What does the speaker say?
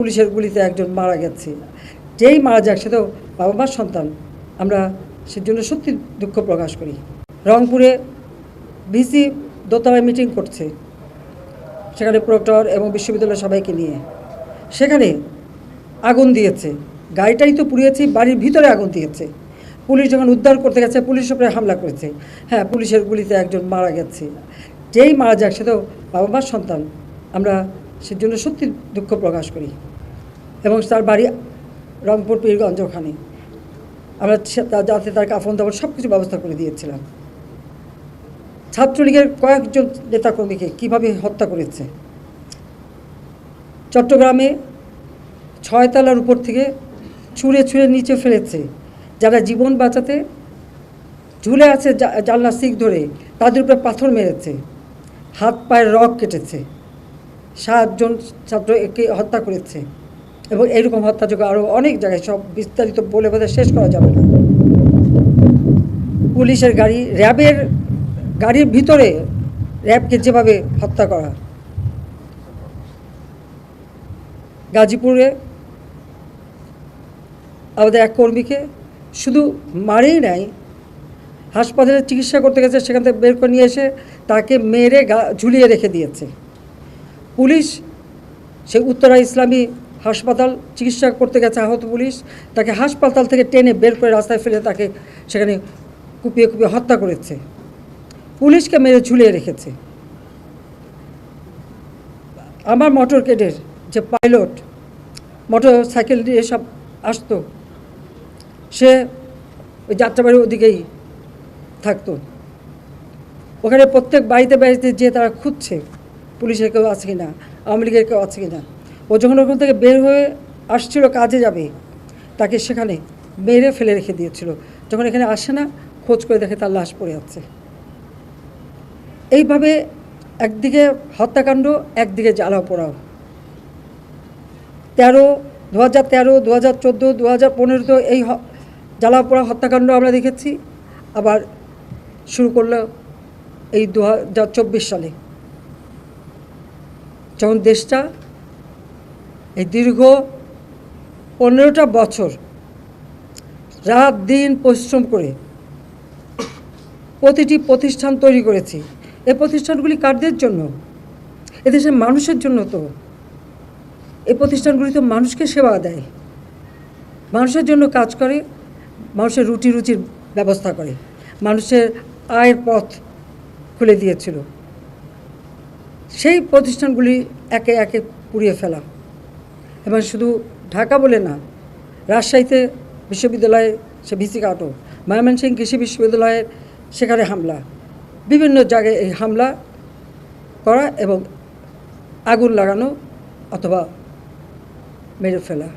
পুলিশের গুলিতে একজন মারা গেছে। যেই মারা যাক সেটাও বাবা মার সন্তান, আমরা সেজন্য সত্যি দুঃখ প্রকাশ করি। রংপুরে ভিসি দোতলায় মিটিং করছে, সেখানে প্রক্টর এবং বিশ্ববিদ্যালয়ের সবাইকে নিয়ে, সেখানে আগুন দিয়েছে। গাড়িটাই তো পুড়িয়েছে, বাড়ির ভিতরে আগুন দিয়েছে। পুলিশ যখন উদ্ধার করতে গেছে পুলিশের উপরে হামলা করেছে। হ্যাঁ, পুলিশের গুলিতে একজন মারা গেছে। যেই মারা যাক সেটাও বাবা মার সন্তান, আমরা সেজন্য সত্যি দুঃখ প্রকাশ করি। এবং তার বাড়ি রংপুর পীরগঞ্জ, ওখানে আমরা যাতে তার কাফন দাফন সব কিছু ব্যবস্থা করে দিয়েছিলাম। ছাত্রলীগের কয়েকজন নেতাকর্মীকে কীভাবে হত্যা করেছে। চট্টগ্রামে 6 তলার উপর থেকে ছুঁড়ে ছুঁড়ে নিচে ফেলেছে। যারা জীবন বাঁচাতে ঝুলে আছে জানলা শিক ধরে, তাদের উপরে পাথর মেরেছে, হাত পায়ের রগ কেটেছে, 7 জন ছাত্রকে হত্যা করেছে। এবং এইরকম হত্যাযোগ্য আরও অনেক জায়গায়, সব বিস্তারিত বলে বোধহয় শেষ করা যাবে না। পুলিশের গাড়ি, র্যাবের গাড়ির ভিতরে র্যাবকে যেভাবে হত্যা করা। গাজীপুরে আমাদের এক কর্মীকে শুধু মারেই নাই, হাসপাতালে চিকিৎসা করতে গেছে, সেখান থেকে বের করে নিয়ে এসে তাকে মেরে ঝুলিয়ে রেখে দিয়েছে পুলিশ। সে উত্তরা ইসলামী হাসপাতাল চিকিৎসা করতে গেছে আহত পুলিশ, তাকে হাসপাতাল থেকে টেনে বের করে রাস্তায় ফেলে তাকে সেখানে কুপিয়ে কুপিয়ে হত্যা করেছে, পুলিশকে মেরে ঝুলিয়ে রেখেছে। আমার মোটর কেডের যে পাইলট মোটর সাইকেল দিয়ে সব আসতো, সে ওই যাত্রাবাড়ির ওদিকেই থাকতো। ওখানে প্রত্যেক বাড়িতে বাড়িতে যে তারা খুঁজছে পুলিশের কেউ আছে কি না, আওয়ামী লীগের কেউ আছে কি না। ও যখন ওখান থেকে বের হয়ে আসছিল কাজে যাবে, তাকে সেখানে মেরে ফেলে রেখে দিয়েছিল। যখন এখানে আসে না, খোঁজ করে দেখে তার লাশ পড়ে আছে। এইভাবে একদিকে হত্যাকাণ্ড, একদিকে জ্বালাও পোড়াও। 2013, 2014, 2015 তো এই জ্বালাও পোড়া হত্যাকাণ্ড আমরা দেখেছি। আবার শুরু করলো এই 2024 সালে, যখন দেশটা এই দীর্ঘ 15টা বছর রাত দিন পরিশ্রম করে প্রতিটি প্রতিষ্ঠান তৈরি করেছি। এই প্রতিষ্ঠানগুলি কাদের জন্য? এদেশের মানুষের জন্য। তো এই প্রতিষ্ঠানগুলি তো মানুষকে সেবা দেয়, মানুষের জন্য কাজ করে, মানুষের রুটি রুচির ব্যবস্থা করে, মানুষের আয়ের পথ খুলে দিয়েছিল। সেই প্রতিষ্ঠানগুলি একে একে পুড়িয়ে ফেলা। এবং শুধু ঢাকা বলে না, রাজশাহীতে বিশ্ববিদ্যালয়ে সে ভিসি কাটো, ময়মনসিংহ কৃষি বিশ্ববিদ্যালয়ের সেখানে হামলা, বিভিন্ন জায়গায় এই হামলা করা এবং আগুন লাগানো অথবা মেরে ফেলা।